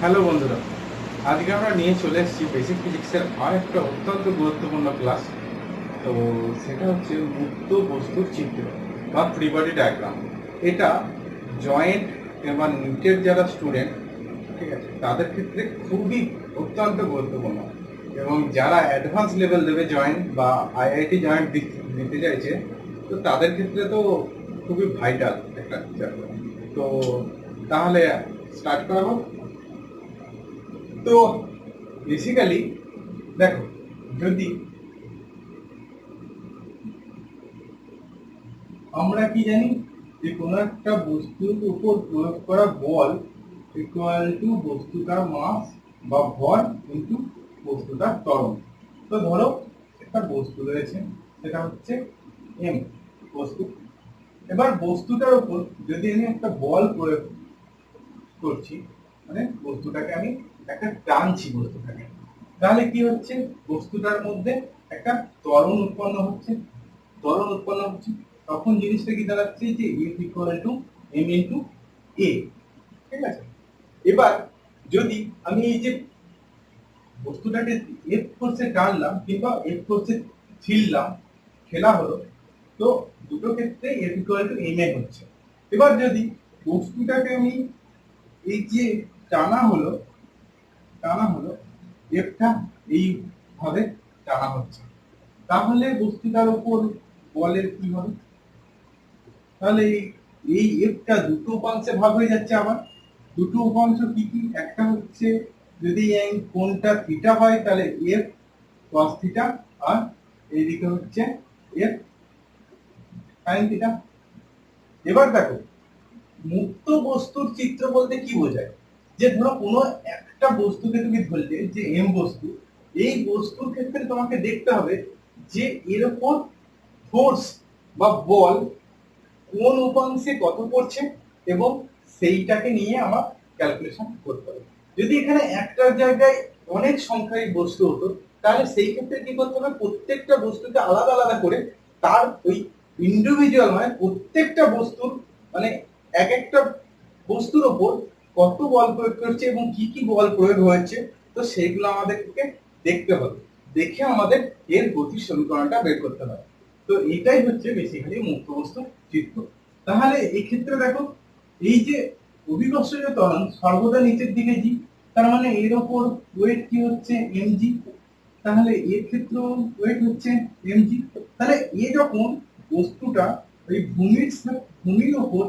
Hello বন্ধুরা, আজকে আমরা নিয়ে চলে এসেছি বেসিক ফিজিক্সের আর একটা অত্যন্ত গুরুত্বপূর্ণ ক্লাস। তো সেটা হচ্ছে মুক্ত বস্তুর চিত্র বা ফ্রি বডি ডায়াগ্রাম। এটা জয়েন্ট বা নিটের যারা স্টুডেন্ট, ঠিক আছে, তাদের ক্ষেত্রে খুবই অত্যন্ত গুরুত্বপূর্ণ। এবং যারা অ্যাডভান্স লেভেল দেবে জয়েন্ট বা আইআইটি জয়েন্ট দিতে চাইছে, তো তাদের ক্ষেত্রে তো খুবই ভাইটাল একটা চ্যাপ্টার। তো তাহলে স্টার্ট করা হোক। তো বেসিক্যালি দেখো, যদি আমরা কি জানি যে কোনো একটা বস্তুর উপর প্রয়োগ করা বল ইকুয়াল টু বস্তুটার মাস বা ভর ইন্টু বস্তুটার ত্বরণ। তো ধরো একটা বস্তু রয়েছে, সেটা হচ্ছে এম বস্তু। এবার বস্তুটার উপর যদি আমি একটা বল প্রয়োগ করছি, মানে বস্তুটাকে আমি একটা টানছি বস্তুটাকে, তাহলে কি হচ্ছে, বস্তুটার মধ্যে একটা ত্বরণ উৎপন্ন হচ্ছে। তখন জিনিসটা কি দাঁড়াচ্ছে যে F equal to M into A. ঠিক আছে, এবার যদি আমি এই যে বস্তুটাকে এফ ফোর্সে টানলাম কিংবা এফ ফোর্সে ঠেলা হলো, তো দুটো ক্ষেত্রে F equal to M A হচ্ছে। এবার যদি বস্তুটাকে আমি এই যে টানা হলো এফটা এইভাবে টানা হচ্ছে, তাহলে বস্তুটার উপর বলের কি হবে? তাহলে এই এফটা দুটো উপাংশে ভাগ হয়ে যাচ্ছে। আবার দুটো উপাংশ কি কি? একটা হচ্ছে যদি এই কোণটা থিটা হয় তাহলে এফ cos থিটা, আর এইদিকে হচ্ছে এফ sin থিটা। এবার দেখো, মুক্ত বস্তুর চিত্র বলতে কি বোঝায়? যে ধরো কোনো একটা বস্তুকে তুমি ধরলে যে এম বস্তু, এই বস্তুর ক্ষেত্রে তোমাকে দেখতে হবে যে এর উপর ফোর্স বা বল কোন উপাংশে কত পড়ছে, এবং সেইটাকে নিয়ে আমার ক্যালকুলেশন করতে হবে। যদি এখানে একটা জায়গায় অনেক সংখ্যায় বস্তু হতো, তাহলে সেই ক্ষেত্রে কি করতে হবে, প্রত্যেকটা বস্তুকে আলাদা আলাদা করে তার ওই ইন্ডিভিজুয়াল মানে প্রত্যেকটা বস্তুর মানে এক একটা বস্তুর ওপর কত বল প্রয়োগ করছে এবং কি কি বল প্রয়োগ হয়েছে, তো সেগুলো আমাদেরকে দেখতে হবে। দেখে আমাদের এর গতির সমীকরণটা বের করতে হবে। তো এটাই হচ্ছে বেসিক্যালি মুক্ত বস্তুর চিত্র। তাহলে এই ক্ষেত্রে দেখো, এই যে অভিকর্ষজ ত্বরণ সর্বদা নিচের দিকে জি, তার মানে এর ওপর ওয়েট কি হচ্ছে এমজি। তাহলে এর ক্ষেত্রেও ওয়েট হচ্ছে এমজি। তাহলে এ যখন বস্তুটা ওই ভূমির ওপর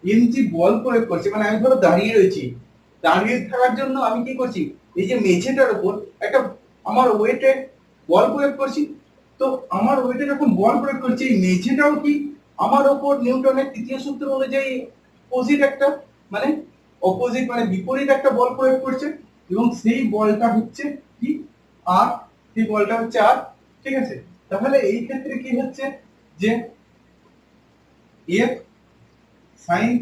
এমজি বল প্রয়োগ করছে, মানে আমি ধরো দাঁড়িয়ে রয়েছি, দাঁড়িয়ে থাকার জন্য আমি কি করছি, এই যে মেঝেটার উপর একটা আমার ওয়েটে বল প্রয়োগ করছি। তো আমার ওয়েটে যখন বল প্রয়োগ করছি, এই মেঝেটাও কি আমার ওপর নিউটনের তৃতীয় সূত্র অনুযায়ী অপোজিট একটা মানে অপোজিট মানে বিপরীত একটা বল প্রয়োগ করছে, এবং সেই বলটা হচ্ছে কি আর, সেই বলটা হচ্ছে আর। ঠিক আছে, তাহলে এই ক্ষেত্রে কি হচ্ছে যে এফ সাইন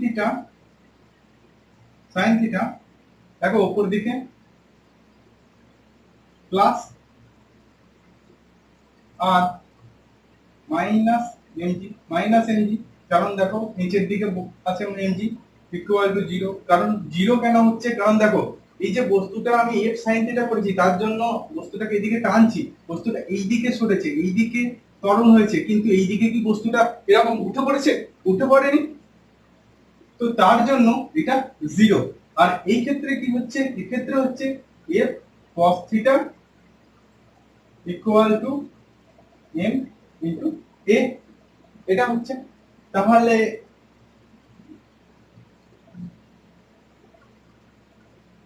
থিটা দেখো উপর দিকে প্লাস আর মাইনাস এমজি, কারণ দেখো নিচের দিকে আছে এমজি ইকুয়াল টু জিরো। কারণ জিরো কেন হচ্ছে, কারণ দেখো এই যে বস্তুটা আমি এফ সাইন থিটা করেছি, তার জন্য বস্তুটাকে এইদিকে টানছি, বস্তুটা এই দিকে সরেছে, এই দিকে ত্বরণ হয়েছে, কিন্তু এই দিকে কি বস্তুটা এরকম উঠে পড়েছে? উঠে পড়েনি। তো তার জন্য এটা জিরো। আর এই ক্ষেত্রে কি হচ্ছে, এক্ষেত্রে হচ্ছে F cos theta equal to M into A, এটা হচ্ছে। তাহলে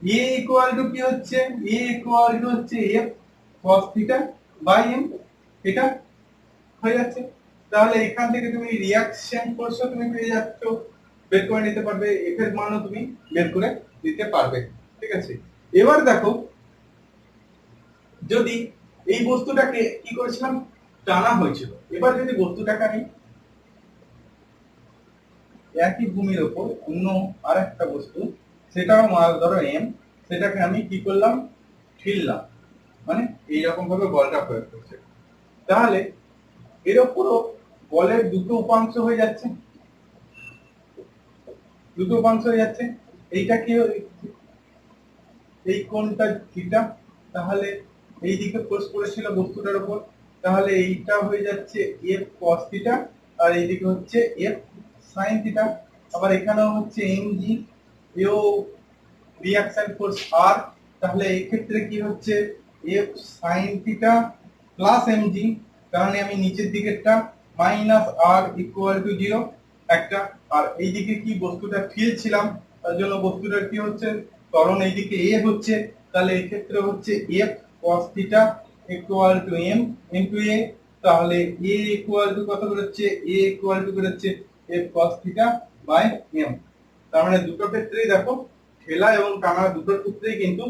এ ইকুয়াল টু কি হচ্ছে, এ ইকুয়াল টু হচ্ছে F cos theta by M, এটা হয়ে যাচ্ছে। তাহলে এখান থেকে তুমি রিঅ্যাকশন ফোর্সও তুমি পেয়ে যাচ্ছ, বের করে নিতে পারবে, এফ এর মানও তুমি বের করে দিতে পারবে। ঠিক আছে, এবার দেখো, যদি এই বস্তুটাকে কি করেছিলাম, টানা হয়েছিল, এবার যদি বস্তুটাকে আমি একই ভূমির ওপর অন্য আরেকটা বস্তু, সেটাও মাস ধরো এম, সেটাকে আমি কি করলাম, ঠেললাম, মানে এইরকম ভাবে বলটা প্রয়োগ করছে, তাহলে এর ওপরও বলের দুটো উপাংশ হয়ে যাচ্ছে, এইটা কি এই কোণটা থিটা, তাহলে এই দিকে ফোর্স পড়েছিল বস্তুটার উপর, তাহলে এইটা হয়ে যাচ্ছে এফ কস থিটা আর এইদিকে হচ্ছে এফ সাইন থিটা। আবার এখানেও হচ্ছে এম জি, এও রিঅ্যাকশন ফোর্স আর, তাহলে এই ক্ষেত্রে কি হচ্ছে F sine theta plus M G, কারণ আমি নিচের দিকেরটা minus R equal to zero একটা, আর এইদিকে কি বস্তুটা ফেলছিলাম তার জন্য বস্তুটার কি হচ্ছে ত্বরণ এইদিকে এ হচ্ছে, তাহলে এই ক্ষেত্রে হচ্ছে F cos theta equal to M into A, তাহলে এ ইকুয়াল টু কত বেরোচ্ছে, এ ইকুয়াল টু বেরোচ্ছে F cos theta by M. তার মানে দুটো ক্ষেত্রেই দেখো ঠেলা এবং টানা দুটোর ক্ষেত্রেই কিন্তু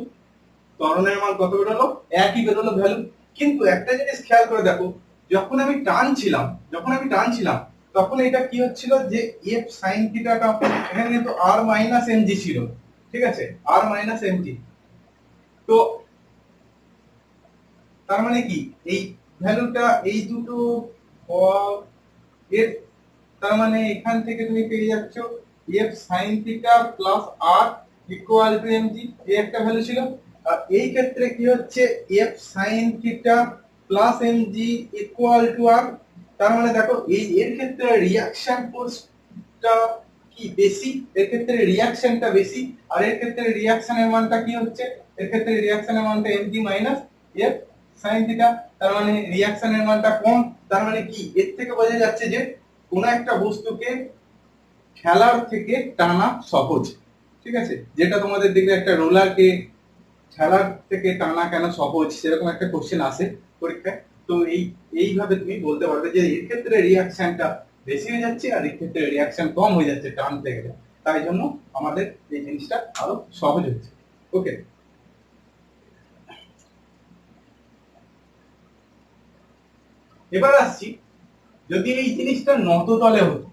ত্বরণের মান কত বেরোলো, একই বেরোলো ভ্যালু। কিন্তু একটা জিনিস খেয়াল করে দেখো, যখন আমি টানছিলাম তখন এটা কি হচ্ছিল যে এফ সাইন থিটাটা এখানে কিন্তু আর মাইনাস এম জি ছিল, ঠিক আছে, আর মাইনাস এম জি। তো তার মানে কি এই ভ্যালুটা এই দুটো এর, তার মানে এখান থেকে তুমি পেয়ে যাচ্ছ F sine theta plus R equal to M G, এই একটা ভ্যালু ছিল। আর এই ক্ষেত্রে কি হচ্ছে F sine theta plus M G equal to R, তার মানে দেখো এই এর ক্ষেত্রে রিঅ্যাকশন ফোর্সটা কি বেশি, এর ক্ষেত্রে রিঅ্যাকশনটা বেশি, আর এর ক্ষেত্রে রিঅ্যাকশনের মানটা কি হচ্ছে, এর ক্ষেত্রে রিঅ্যাকশনের মানটা M G minus F sine theta, তার মানে রিঅ্যাকশনের মানটা কম। তার মানে কি এর থেকে বোঝা যাচ্ছে যে কোন একটা বস্তুকে খেলার থেকে টানা সহজ, ঠিক আছে, যেটা তোমাদের দেখবে একটা রোলারকে খেলার থেকে টানা কেন সহজ সেরকম একটা কোশ্চেন আসে পরীক্ষায়। তো এইভাবে তুমি বলতে পারবে যে এর ক্ষেত্রে রিঅ্যাকশনটা বেশি হয়ে যাচ্ছে আর এর ক্ষেত্রে রিঅ্যাকশন কম হয়ে যাচ্ছে টানতে গেলে, তাই জন্য আমাদের এই জিনিসটা আরো সহজ হচ্ছে। ওকে, এবার আসছি যদি এই জিনিসটা নত তলে হতো,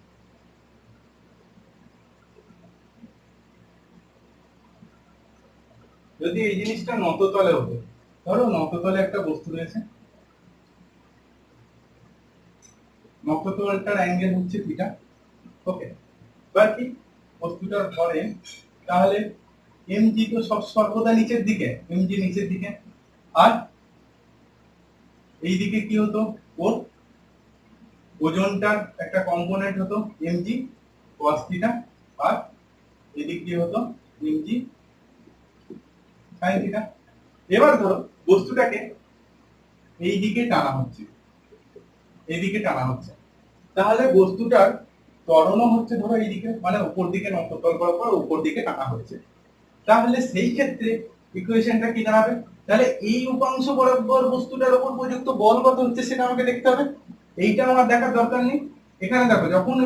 যদি এই জিনিসটা নত তলে হতো, ধরো নত তলে একটা বস্তু রয়েছে, নত তলটার অ্যাঙ্গেল হচ্ছে থিটা, ওকে, এবার কি বস্তুটার ধরে, তাহলে এমজি তো সব সর্বদা নিচের দিকে, এমজি নিচের দিকে, আর এইদিকে কি হতো ওর ওজনটার একটা কম্পোনেন্ট হতো এমজি cos থিটা, আর এদিক দিয়ে হতো এমজি sin থিটা। এবার ধরো বস্তুটাকে এইদিকে টানা হচ্ছে, এইদিকে টানা হচ্ছে, তাহলে বস্তুটার ত্বরণও হচ্ছে ধরো এইদিকে, মানে উপর দিকে নততল করার পর উপর দিকে টানা হচ্ছে, তাহলে সেই ক্ষেত্রে ইকুয়েশনটা কি দাঁড়াবে, তাহলে এই উপাংশ বরাবর বস্তুটার উপর প্রযুক্ত বল কত হচ্ছে সেটা আমাকে দেখতে হবে, এইটা আমার দেখার দরকার নেই। এখানে দেখো যখন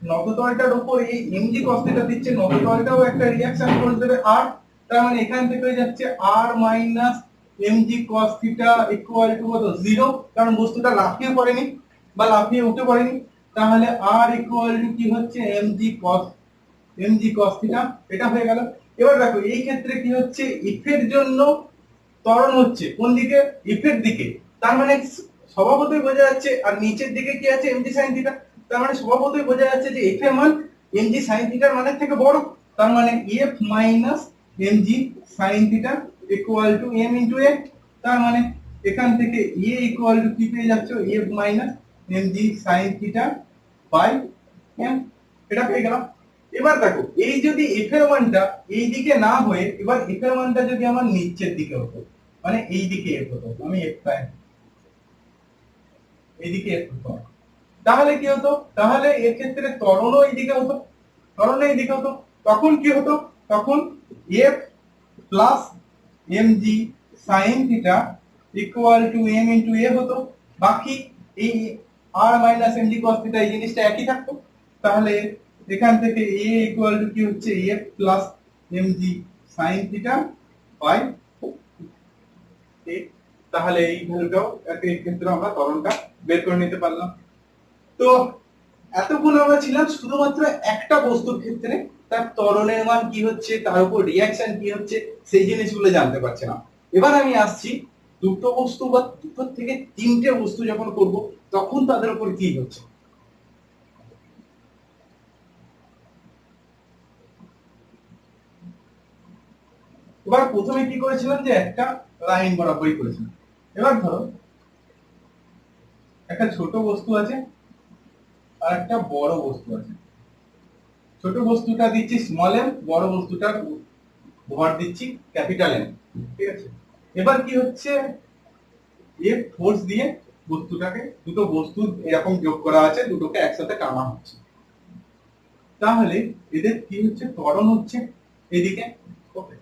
নততলটার উপর এই এমজি cos থিটা দিচ্ছে, নততলটাও একটা রিঅ্যাকশন ফোর্স দেবে আর, তার মানে এখান থেকে হয়ে যাচ্ছে R minus M G cos theta equal to কত, 0, কারণ বস্তুটা লাফিয়ে পড়েনি বা লাফিয়ে উঠে পড়েনি, তাহলে আর ইকুয়াল টু কি হচ্ছে এমজি cos থিটা, এটা হয়ে গেল। এবার দেখো এই ক্ষেত্রে কি হচ্ছে ইফের জন্য ত্বরণ হচ্ছে কোন দিকে, ইফের দিকে, তার মানে স্বভাবতই বোঝা যাচ্ছে, আর নিচের দিকে কি আছে এমজি sin থিটা, তার মানে স্বভাবতই বোঝা যাচ্ছে যে এফ এর মান এমজি sin থিটার মানের থেকে বড়, তার মানে F minus M G sin theta equal to M into A, তার মানে এখান থেকে এ ইকুয়াল টু কি পেয়ে যাচ্ছে F minus M G sin theta by M, এটা পেয়ে গেলাম। এবার দেখো এই যদি এফ এর মানটা এই দিকে না হয়ে এবার এফ এর মানটা যদি আমার নিচের দিকে হতো, মানে এই দিকে এফ হতো, আমি এফ প্রাইম এইদিকে এফ হতো, তাহলে কি হতো, তাহলে এর ক্ষেত্রে ত্বরণও এইদিকে হতো, ত্বরণও এইদিকে হতো, তখন কি হতো, তখন F plus M G sine theta equal to M into A হতো, বাকি এই R minus M G cos theta এই জিনিসটা একই থাকতো, তাহলে এখান থেকে এ ইকুয়াল টু কি হচ্ছে F plus M G sine theta by A, তাহলে এই ভ্যালুটাও এই ক্ষেত্রে আমরা ত্বরণটা বের করে নিতে পারলাম। তো এতক্ষণ আমরা ছিলাম শুধুমাত্র একটা বস্তুর ক্ষেত্রে তার ত্বরণের মান কি হচ্ছে, তার উপর রিঅ্যাকশন কি হচ্ছে সেই জিনিসগুলো জানতে পারছিলাম। এবার আমি আসছি দুটো বস্তু বা দুটো থেকে তিনটে বস্তু যখন করব তখন তাদের উপর কি হচ্ছে। এবার প্রথমে কি করেছিলাম যে একটা লাইন বরাবরই করেছিলাম। এবার ধরো একটা ছোট বস্তু আছে আর একটা বড় বস্তু আছে। ছোট বস্তুটা দিচ্ছি স্মল এম, বড় বস্তুটার ভর দিচ্ছি ক্যাপিটাল এম। ঠিক আছে, এবার কি হচ্ছে, এর ফোর্স দিয়ে বস্তুটাকে, দুটো বস্তু এরকম যোগ করা আছে, দুটোকে একসাথে টানা হচ্ছে। তাহলে এদের কি হচ্ছে, ত্বরণ হচ্ছে এদিকে। ওকে,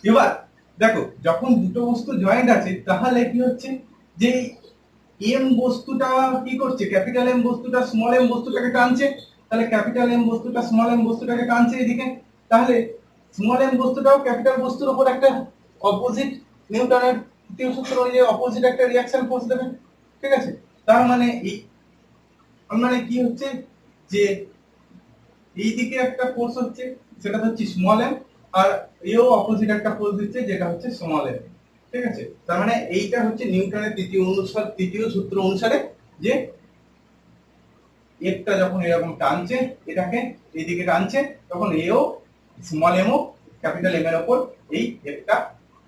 এবার দেখো যখন দুটো বস্তু জয়েন্ট আছে তাহলে কি হচ্ছে, যে এম বস্তুটা কি করছে, ক্যাপিটাল এম বস্তুটা স্মল এম বস্তুটাকে টানছে, তাহলে ক্যাপিটাল এম বস্তুটা স্মল এম বস্তুটাকে টানছে এদিকে। তাহলে স্মল এম বস্তুটাও ক্যাপিটাল বস্তুর উপর একটা অপোজিট নিউটনের তৃতীয় সূত্র অনুযায়ী অপোজিট একটা রিঅ্যাকশন ফোর্স দেবে। ঠিক আছে, তার মানে এই মানে কি হচ্ছে, যে এই দিকে একটা ফোর্স হচ্ছে, সেটা হচ্ছে স্মল এম, আর এও অপোজিট একটা ফোর্স দিচ্ছে যেটা হচ্ছে স্মল এম। ঠিক আছে, তার মানে এইটা হচ্ছে নিউটনের তৃতীয় সূত্র অনুসারে, যে এফটা যখন এরকম টানছে এটাকে এইদিকে টানছে, তখন এও স্মল এমও ক্যাপিটাল এম এর উপর এই একটা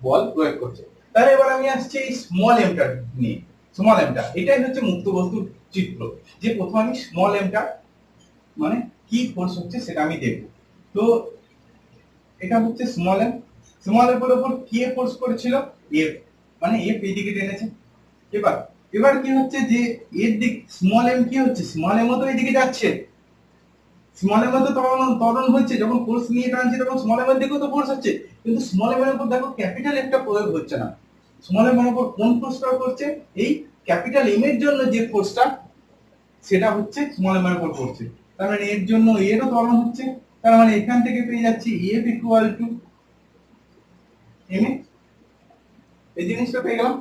বল প্রয়োগ করছে। তাহলে এবার আমি আসছি এই স্মল এমটা নিয়ে। স্মল এমটা এটাই হচ্ছে মুক্ত বস্তুর চিত্র, যে প্রথমে আমি স্মল এমটা মানে কি ফোর্স হচ্ছে সেটা আমি দেখব। তো এটা হচ্ছে স্মল এম, স্মল এর উপর কে ফোর্স করেছিল, এফ, মানে এফ এইদিকে টেনেছে। এবার এবার কি হচ্ছে, যে এর দিক স্মল এম কি হচ্ছে, স্মল এম তো এইদিকে যাচ্ছে, স্মল এম তো ত্বরণ হচ্ছে, যখন ফোর্স নিয়ে টানছে তখন স্মল এম এর দিকেও তো ফোর্স হচ্ছে, কিন্তু স্মল এম এর উপর দেখো ক্যাপিটাল একটা প্রয়োগ হচ্ছে না। স্মল এম এর উপর কোন ফোর্সটা করছে, এই ক্যাপিটাল এম এর জন্য যে ফোর্সটা সেটা হচ্ছে স্মল এম এর উপর পড়ছে। তার মানে এর জন্য এরও ত্বরণ হচ্ছে, তার মানে এখান থেকে পেয়ে যাচ্ছি F equal to M A, এই জিনিসটা পেয়ে গেলাম।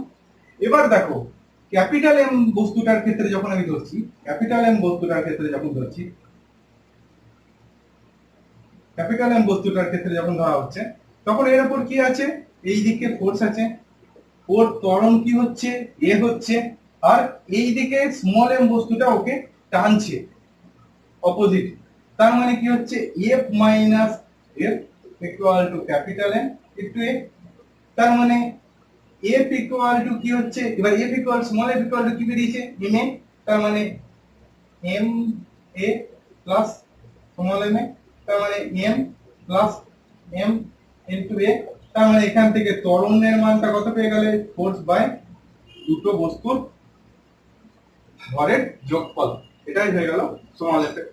এবার দেখো ক্যাপিটাল এম বস্তুটার ক্ষেত্রে যখন আমি ধরছি, ক্যাপিটাল এম বস্তুটার ক্ষেত্রে যখন ধরছি, ক্যাপিটাল এম বস্তুটার ক্ষেত্রে যখন ধরা হচ্ছে, তখন এর উপর কি আছে, এই দিকে ফোর্স আছে, ওর ত্বরণ কি হচ্ছে, এ হচ্ছে, আর এই দিকে স্মল এম বস্তুটা ওকে টানছে অপোজিট। তার মানে কি হচ্ছে, F minus F equal to capital M into A. তার মানে এফ ইকুয়াল টু কি হচ্ছে, এবার F equal small F equal to কি বেরিয়েছে, এম এ। তার মানে M A plus small M A, তার মানে M plus M into A. তার মানে এখান থেকে ত্বরণের মানটা কত পেয়ে গেলে, ফোর্স বাই দুটো বস্তুর ভরের যোগফল, এটাই হয়ে গেল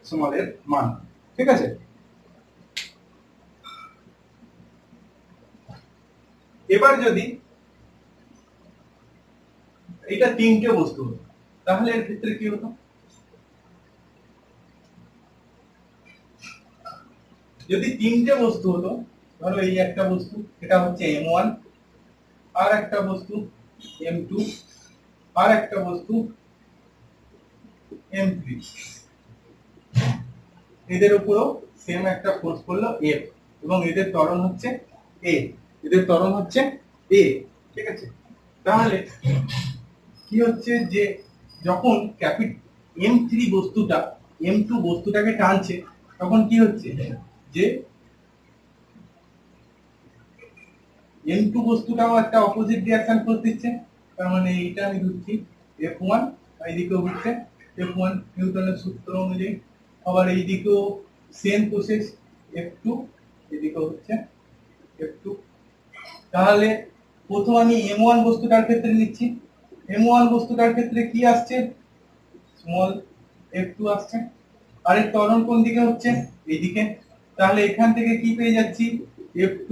স্মল এর মান। ঠিক আছে, এবার যদি এটা তিনটে বস্তু হতো তাহলে এর ক্ষেত্রে কি হতো, যদি তিনটে বস্তু হতো, ধরো এই একটা বস্তু, এটা হচ্ছে M1, আর একটা বস্তু M2, আর একটা বস্তু M3, এদের উপরও সেম একটা ফোর্স পড়লো F, এবং এদের ত্বরণ হচ্ছে A, এদের ত্বরণ হচ্ছে A। ঠিক আছে, তাহলে কি হচ্ছে, যে যখন M3 বস্তুটা M2 বস্তুটাকে টানছে, তখন কি হচ্ছে, যে M2 বস্তুটাও একটা অপোজিট রিঅ্যাকশন ফোর্স দিচ্ছে। তার মানে এইটা আমি ধরছি F1, এইদিকেও হচ্ছে F1 নিউটনের সূত্র অনুযায়ী। আবার এইদিকেও সেম প্রসেস F2, এদিকেও হচ্ছে F2। তাহলে প্রথম আমি M1 বস্তুটার ক্ষেত্রে নিচ্ছি, M1 বস্তুটার ক্ষেত্রে কি আসছে, স্মল F2 আসছে, আর এর ত্বরণ কোন দিকে হচ্ছে, এইদিকে। তাহলে এখান থেকে কি পেয়ে যাচ্ছি, F2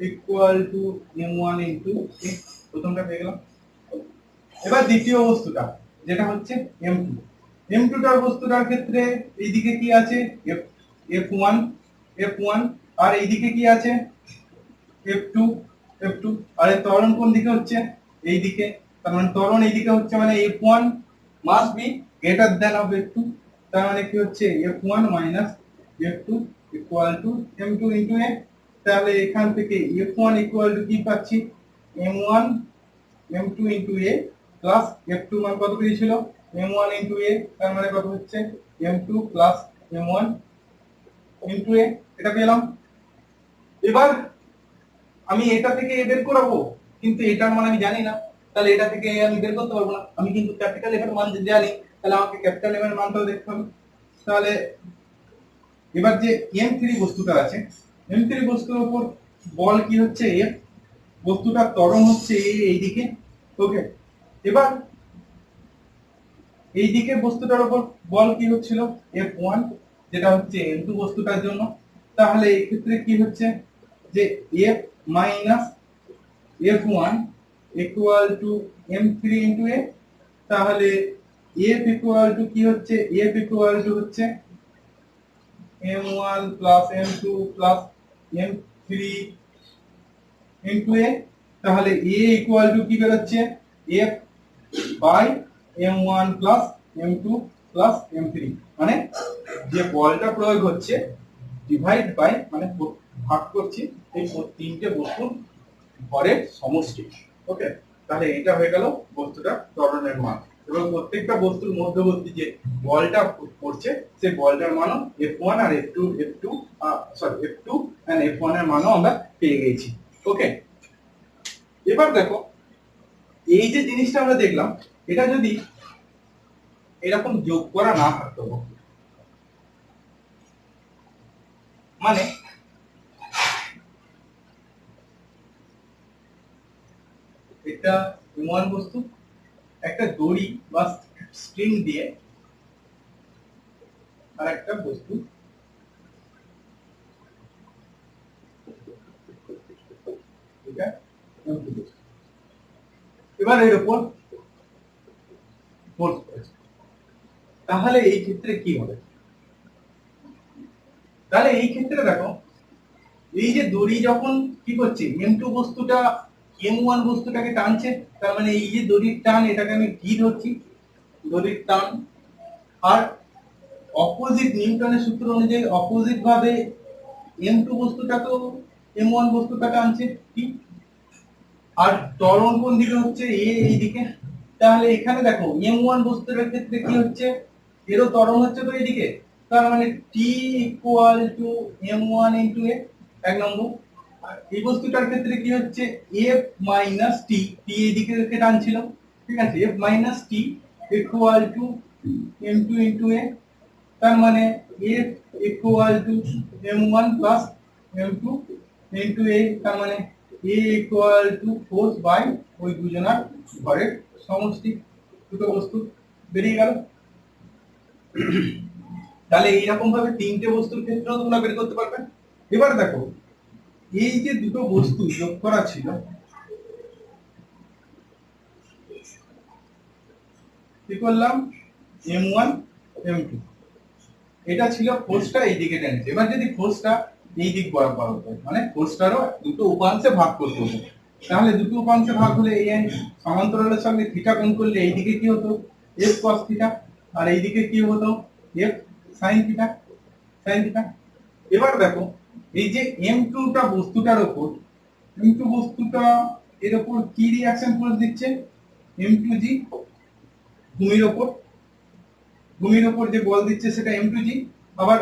equal to M1 into A, প্রথমটা পেয়ে গেলাম। এবার দ্বিতীয় বস্তুটা যেটা হচ্ছে M2, M2 টার বস্তুটার ক্ষেত্রে এইদিকে কি আছে, F1, F1, আর এইদিকে কি আছে, F2, F2, আর এর ত্বরণ কোন দিকে হচ্ছে, এইদিকে। তার মানে ত্বরণ এইদিকে হচ্ছে, মানে F1 must be greater than of F2। তার মানে কি হচ্ছে, F1 minus F2 equal to M2 into A। তাহলে এখান থেকে F1 ইকুয়াল টু কি পাচ্ছি, M1 M2 into A plus F2 মান কত পেয়েছিল, M1 ইনটু A, তার মানে কত হচ্ছে, M2 plus M1 into A, এটা পেলাম। এবার আমি এটা থেকে এ বের করাবো, কিন্তু এটার মান আমি জানি না, তাহলে এটা থেকে আমি বের করতে পারবো না। আমি কিন্তু ক্যাপিটাল এফ এর মান জানি, তাহলে আমাকে ক্যাপিটাল এফ এর মানটাও দেখতে হবে। তাহলে এবার যে M3 বস্তুটা আছে, M3 বস্তুর উপর বল কি হচ্ছে F, বস্তুটার ত্বরণ হচ্ছে এইদিকে। ওকে, এবার এইদিকে বস্তুটার উপর বল কি হচ্ছিল F1, যেটা হচ্ছে M2 বস্তুটার জন্য। তাহলে এই ক্ষেত্রে কি হচ্ছে যে F minus F1 equal to M3 into A। তাহলে F ইকুয়াল টু কি হচ্ছে, F ইকুয়াল টু হচ্ছে M1 plus M2 plus M3 into A। তাহলে A ইকুয়াল টু কি বেরোচ্ছে, F by M1 plus M2 plus M3, মানে যে বলটা প্রয়োগ হচ্ছে ডিভাইড বাই মানে ভাগ করছি এই তিনটে বস্তুর ভরের সমষ্টি। ওকে, তাহলে এটা হয়ে গেল বস্তুটার ত্বরণের মান, এবং প্রত্যেকটা বস্তুর মধ্যবর্তী যে বলটা পড়ছে সেই বলটার মানও F1 R F2 and F1 এর মানও আমরা পেয়ে গেছি। ওকে, এবার দেখো এই যে জিনিসটা আমরা দেখলাম, এটা যদি এরকম যোগ করা না থাকতো, মানে এটা M1 বস্তু, একটা দড়ি বা স্ট্রিং দিয়ে আর একটা বস্তু, এবার এর উপর ফোর্স করেছে, তাহলে এই ক্ষেত্রে কি হবে? তাহলে এই ক্ষেত্রে দেখো এই যে দড়ি যখন কি করছে M2 বস্তুটা M1 বস্তুটাকে টানছে, তার মানে এই যে দড়ির টান, এটাকে আমি কি ধরছি, দড়ির টান। আর অপোজিট নিউটনের সূত্র অনুযায়ী অপোজিট ভাবে M2 বস্তুটাকেও M1 বস্তুটা টানছে কি, আর ত্বরণ কোন দিকে হচ্ছে এই দিকে। তাহলে এখানে দেখো M1 বস্তুটার ক্ষেত্রে কি হচ্ছে, এরও ত্বরণ হচ্ছে তো এইদিকে, তার মানে T equal to M1 into A, এক নম্বর। আর এই বস্তুটার ক্ষেত্রে কি হচ্ছে, F মাইনাস T, T এইদিকে রেখে টানছিল, ঠিক আছে, F minus T equal to M2 into A। তার মানে F equal to M1 plus M2 into A, তার মানে A equal to force by ওই দুজনার ভরের সমষ্টি, দুটো বস্তু বেরিয়ে গেল। তাহলে এইরকম ভাবে তিনটে বস্তুর ক্ষেত্রেও তোমরা বের করতে পারবে। এবার দেখো এই যে দুটো বস্তু যোগ করা ছিল, কি করলাম, M1 M2, এটা ছিল ফোর্সটা এই দিকে টেনেছে। এবার যদি ফোর্সটা এই দিক বরাবর হতো, মানে ফোর্সটারও দুটো উপাংশে ভাগ করতে হতো, তাহলে দুটো উপাংশে ভাগ হলে এই সমান্তরালের সঙ্গে থিটা কোণ করলে এই দিকে কি হতো, F cos থিটা, আর এই দিকে কি হতো, F sin theta, sin theta. এবার দেখো এই যে M2 টা বস্তুটার উপর, M2 বস্তুটা এর উপর কি রিঅ্যাকশন ফোর্স দিচ্ছে, M2G, ভূমির উপর যে বল দিচ্ছে সেটা M2G, আবার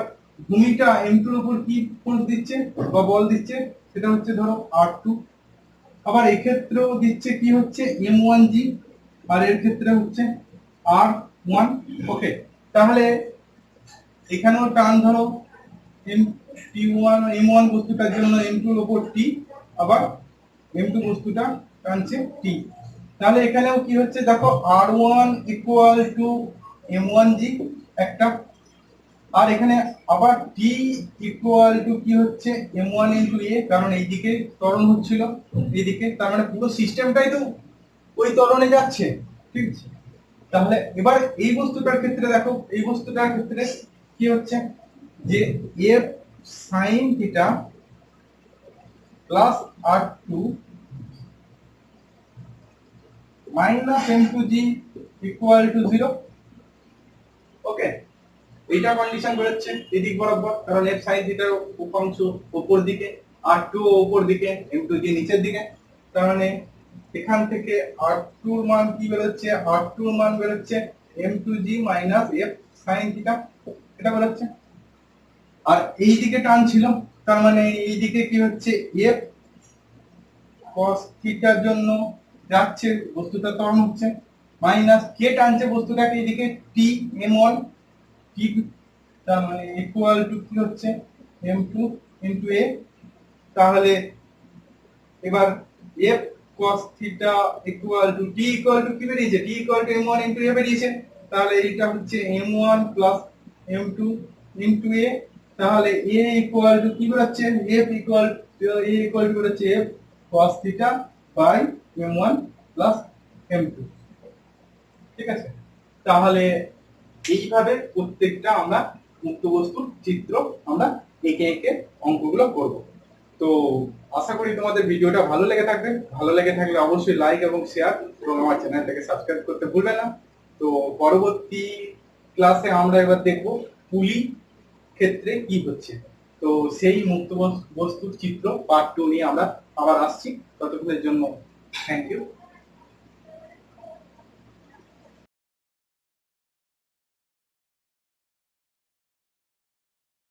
ভূমিটা M2 এর উপর কি ফোর্স দিচ্ছে বা বল দিচ্ছে সেটা হচ্ছে ধরো R2, আবার এই ক্ষেত্রেও দিচ্ছে কি হচ্ছে M1G, আর এর ক্ষেত্রে হচ্ছে R1। ওকে, তাহলে এখানেও টান ধরো M1 বস্তুটার জন্য M2 এর উপর T, আবার M2 বস্তুটা টানছে T। তাহলে এখানেও কি হচ্ছে দেখো R1 ইকুয়াল টু M1G একটা, আর এখানে আবার T ইকুয়াল টু কি হচ্ছে M1 ইনটু A, কারণ এইদিকে ত্বরণ হচ্ছিল এইদিকে, তার মানে পুরো সিস্টেমটাই তো ওই ত্বরণে যাচ্ছে, ঠিক আছে। তাহলে এবার এই বস্তুটার ক্ষেত্রে দেখো, এই বস্তুটার ক্ষেত্রে কি হচ্ছে যে F sin theta plus R2 minus M2G equal to 0। ওকে, এইটা কন্ডিশন বেরোচ্ছে এদিক বরাবর, কারণ F sin থিটার উপাংশ উপর দিকে, R2 উপর দিকে, M2G নিচের দিকে, তার মানে এখান থেকে R2 এর মান কি বেরোচ্ছে, R2 এর মান বেরোচ্ছে M2G minus F sin theta, এটা বেরোচ্ছে। আর এই দিকে টান ছিল, তার মানে এই দিকে কি হচ্ছে F cos থিটার জন্য যাচ্ছে, বস্তুটা ত্বরণ হচ্ছে, মাইনাস কে টানছে বস্তুটাকে এদিকে টি m1 টি, তার মানে ইকুয়াল টু কি হচ্ছে m2 ইনটু a। তাহলে এবার f cos theta equal to t equal to কি বেরিয়েছে, t equal to m1 into a বেরিয়েছে। তাহলে এটা হচ্ছে m1 plus m2 into a। তাহলে a ইকুয়াল টু কি বেরোচ্ছে, f equal a equal to বেরোচ্ছে f cos theta by m1 plus m2। ঠিক আছে, তাহলে এইভাবে প্রত্যেকটা আমরা মুক্ত বস্তুর চিত্র আমরা একে একে অঙ্কগুলো করব। তো আশা করি তোমাদের ভিডিওটা ভালো লেগে থাকবে। ভালো লেগে থাকলে অবশ্যই লাইক এবং শেয়ার এবং আমার চ্যানেলটাকে সাবস্ক্রাইব করতে ভুলবে না। তো পরবর্তী ক্লাসে আমরা এবার দেখব পুলি ক্ষেত্রে কি হচ্ছে। তো সেই মুক্ত বস্তুর চিত্র পার্ট 2 নিয়ে আমরা আবার আসছি। ততক্ষণের জন্য থ্যাংক ইউ।